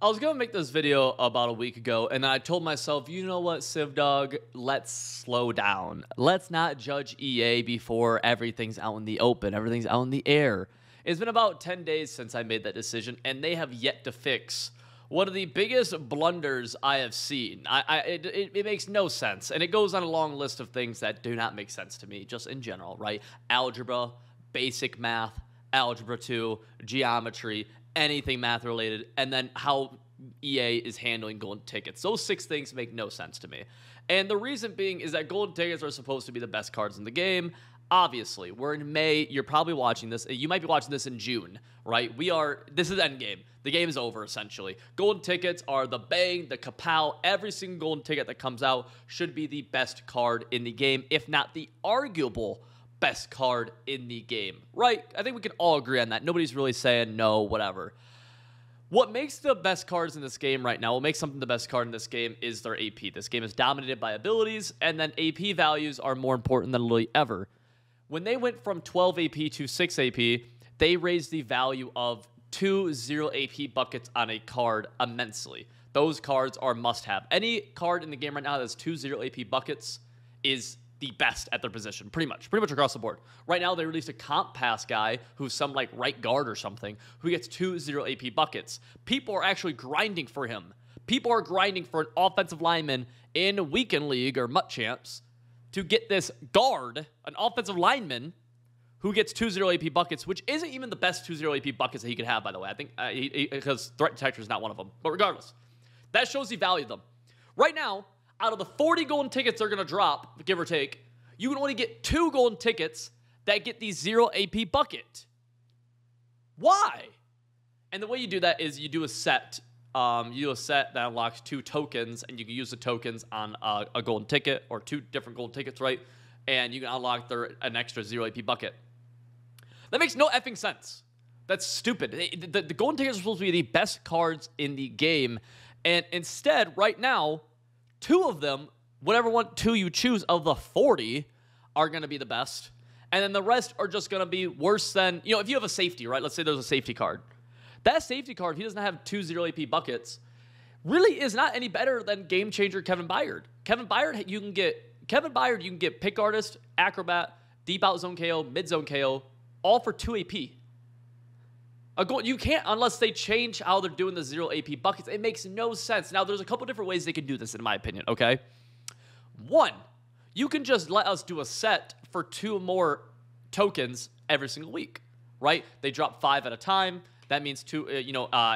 I was gonna make this video about a week ago, and then I told myself, you know what, CivDog, let's slow down. Let's not judge EA before everything's out in the open, everything's out in the air. It's been about 10 days since I made that decision, and they have yet to fix one of the biggest blunders I have seen. It makes no sense, and it goes on a long list of things that do not make sense to me, just in general, right? Algebra, basic math, Algebra 2, geometry, anything math related, and then how EA is handling golden tickets. Those 6 things make no sense to me. And the reason being is that golden tickets are supposed to be the best cards in the game. Obviously, we're in May. You're probably watching this. You might be watching this in June, right? This is endgame. The game is over, essentially. Golden tickets are the bang, the kapow. Every single golden ticket that comes out should be the best card in the game, if not the arguable best card in the game, right? I think we can all agree on that. Nobody's really saying no, whatever. What makes the best cards in this game right now, what makes something the best card in this game is their AP. This game is dominated by abilities, and then AP values are more important than literally ever. When they went from 12 AP to 6 AP, they raised the value of 2 0 AP buckets on a card immensely. Those cards are must-have. Any card in the game right now that has 2 0 AP buckets is the best at their position, pretty much across the board. Right now, they released a comp pass guy who's some like right guard or something who gets 2 0 AP buckets. People are actually grinding for him. People are grinding for an offensive lineman in Weekend League or MUT Champs to get this guard, an offensive lineman, who gets 2 0 AP buckets, which isn't even the best 2 0 AP buckets that he could have, by the way. I think because threat detector is not one of them. But regardless, that shows the value of them. Right now, out of the 40 golden tickets they're going to drop, give or take, you can only get 2 golden tickets that get the 0 AP bucket. Why? And the way you do that is you do a set. You do a set that unlocks 2 tokens, and you can use the tokens on a golden ticket or 2 different golden tickets, right? And you can unlock an extra 0 AP bucket. That makes no effing sense. That's stupid. The golden tickets are supposed to be the best cards in the game, and instead, right now, 2 of them, whatever 2 you choose of the 40, are going to be the best. And then the rest are just going to be worse than, if you have a safety, right? Let's say there's a safety card. That safety card, if he doesn't have 2 0 AP buckets, really is not any better than Game Changer Kevin Byard. Kevin Byard, you can get Pick Artist, Acrobat, Deep Out Zone KO, Mid Zone KO, all for 2 AP. You can't unless they change how they're doing the 0 AP buckets. It makes no sense. Now, there's a couple different ways they can do this, in my opinion, okay? 1, you can just let us do a set for 2 more tokens every single week, right? They drop 5 at a time. That means 2,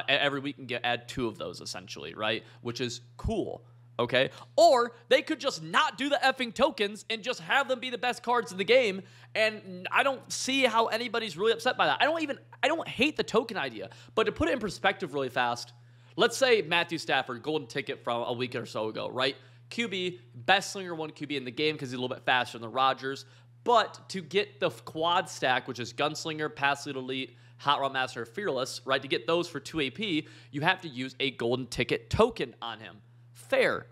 every week you can add 2 of those, essentially, right? Which is cool, okay? Or they could just not do the effing tokens and just have them be the best cards in the game, and I don't see how anybody's really upset by that. I don't hate the token idea, but to put it in perspective really fast, let's say Matthew Stafford, golden ticket from a week or so ago, right? QB, best Slinger 1 QB in the game because he's a little bit faster than Rodgers, but to get the quad stack, which is Gunslinger, Pass Lead Elite, Hot Rod Master, Fearless, right? To get those for 2 AP, you have to use a golden ticket token on him. Fair.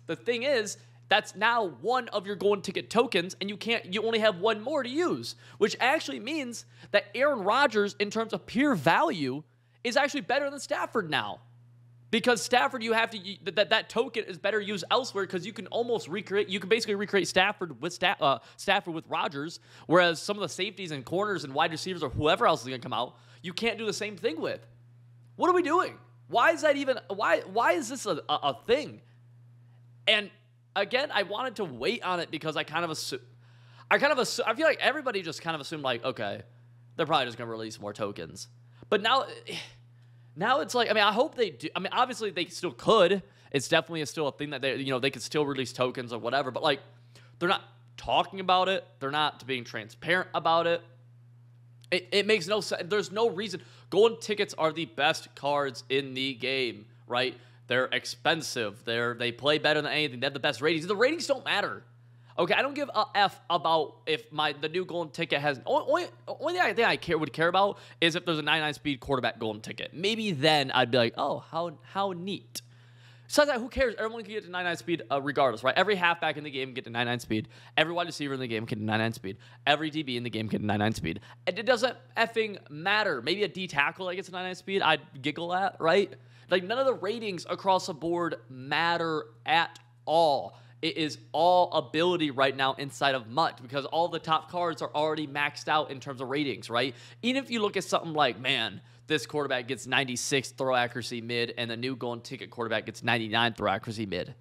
The thing is, that's now 1 of your golden ticket tokens, and you only have 1 more to use, which actually means that Aaron Rodgers, in terms of pure value, is actually better than Stafford now. Because Stafford, you have to that token is better used elsewhere because you can basically recreate Stafford with Rodgers, whereas some of the safeties and corners and wide receivers or whoever else is going to come out, you can't do the same thing with. What are we doing? Why is that even why is this a thing? And again, I wanted to wait on it because I feel like everybody just kind of assumed like, okay, they're probably just going to release more tokens. But now it's like, I hope they do. Obviously they still could. It's definitely still a thing that they could still release tokens or whatever, but like they're not talking about it. They're not being transparent about it. It makes no sense. There's no reason. Golden tickets are the best cards in the game, right? They're expensive. They play better than anything. They have the best ratings. The ratings don't matter. Okay, I don't give a F about if the new golden ticket has... Only thing I would care about is if there's a 99 speed quarterback golden ticket. Maybe then I'd be like, oh, how neat. Besides that, who cares? Everyone can get to 99 speed regardless, right? Every halfback in the game can get to 99 speed. Every wide receiver in the game can get to 99 speed. Every DB in the game can get to 99 speed. And it doesn't effing matter. Maybe a D tackle that gets to 99 speed, I'd giggle at, right? Like, none of the ratings across the board matter at all. It is all ability right now inside of MUT because all the top cards are already maxed out in terms of ratings, right? Even if you look at something like, man, this quarterback gets 96 throw accuracy mid and the new golden ticket quarterback gets 99 throw accuracy mid.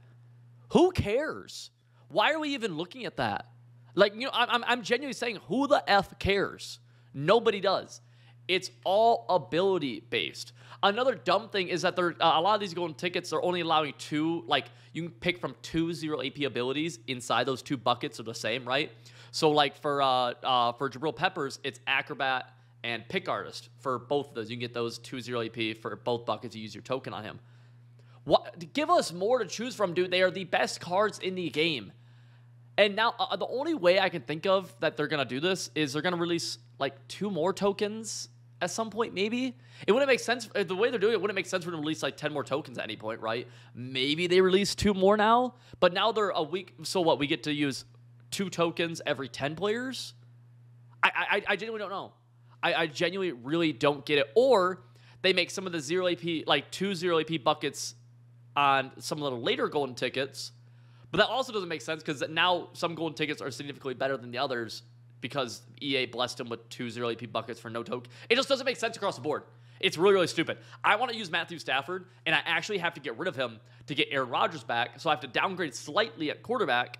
Who cares? Why are we even looking at that? Like, you know, I'm genuinely saying, who the F cares? Nobody does. It's all ability based. Another dumb thing is that a lot of these golden tickets are only allowing two, like, you can pick from 2 0 AP abilities inside those 2 buckets are the same, right? So, like, for Jabril Peppers, it's Acrobat and Pick Artist for both of those. You can get those 2 0 AP for both buckets. You use your token on him. What? Give us more to choose from, dude. They are the best cards in the game. And now, the only way I can think of that they're going to do this is they're going to release, like, 2 more tokens at some point, maybe. It wouldn't make sense. The way they're doing it wouldn't make sense for them to release, like, 10 more tokens at any point, right? Maybe they release 2 more now, but now they're a week. So what? We get to use 2 tokens every 10 players? I genuinely don't know. I genuinely really don't get it. Or they make some of the 0 AP, like 2 0 AP buckets on some of the later golden tickets. But that also doesn't make sense because now some golden tickets are significantly better than the others because EA blessed them with 2 0 AP buckets for no token. It just doesn't make sense across the board. It's really, really stupid. I want to use Matthew Stafford, and I actually have to get rid of him to get Aaron Rodgers back, so I have to downgrade slightly at quarterback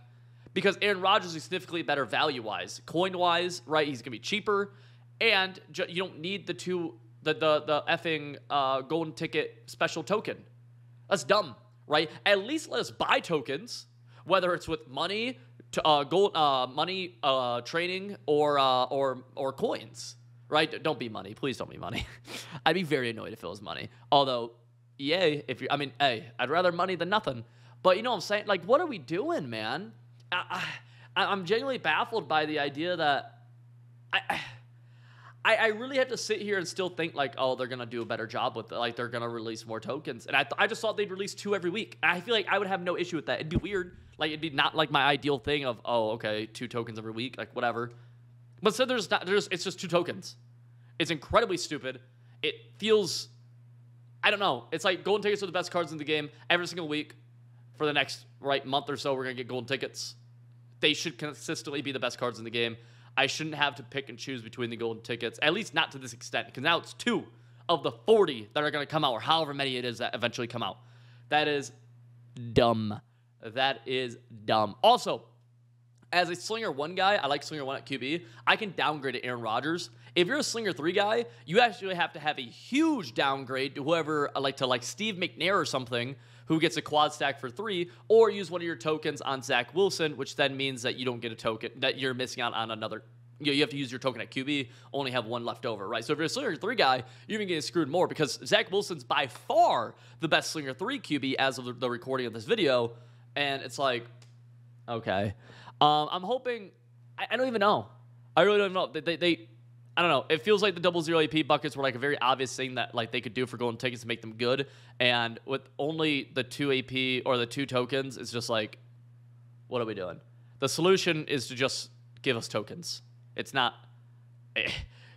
because Aaron Rodgers is significantly better value-wise. Coin-wise, right, he's going to be cheaper, and you don't need the effing golden ticket special token. That's dumb, right? At least let us buy tokens, whether it's with money, training, or coins, right? Don't be money. Please don't be money. I'd be very annoyed if it was money. Although, EA, hey, I'd rather money than nothing. But you know what I'm saying? Like, what are we doing, man? I'm genuinely baffled by the idea that I really have to sit here and still think like, oh, they're going to do a better job with it. Like, they're going to release more tokens. And I just thought they'd release 2 every week. I feel like I would have no issue with that. It'd be weird. Like, it'd be not like my ideal thing of, oh, okay, 2 tokens every week, like whatever. But so it's just 2 tokens. It's incredibly stupid. It feels, I don't know. It's like golden tickets are the best cards in the game every single week for the next month or so. We're going to get golden tickets. They should consistently be the best cards in the game. I shouldn't have to pick and choose between the golden tickets, at least not to this extent, because now it's 2 of the 40 that are going to come out, or however many it is that eventually come out. That is dumb. That is dumb. Also, as a Slinger 1 guy, I like Slinger 1 at QB. I can downgrade to Aaron Rodgers. If you're a Slinger 3 guy, you actually have to have a huge downgrade to whoever, like Steve McNair or something, who gets a quad stack for 3, or use one of your tokens on Zach Wilson, which then means that you don't get a token, that you're missing out on another. You have to use your token at QB, only have 1 left over, right? So if you're a Slinger 3 guy, you're even getting screwed more because Zach Wilson's by far the best Slinger 3 QB as of the recording of this video, and it's like, okay. I'm hoping, I don't even know. I really don't know. I don't know. It feels like the 0 0 AP buckets were like a very obvious thing that like they could do for golden tickets to make them good. And with only the 2 AP or the 2 tokens, it's just like, what are we doing? The solution is to just give us tokens. It's not,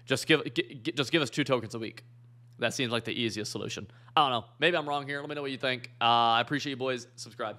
just give us 2 tokens a week. That seems like the easiest solution. I don't know. Maybe I'm wrong here. Let me know what you think. I appreciate you boys. Subscribe.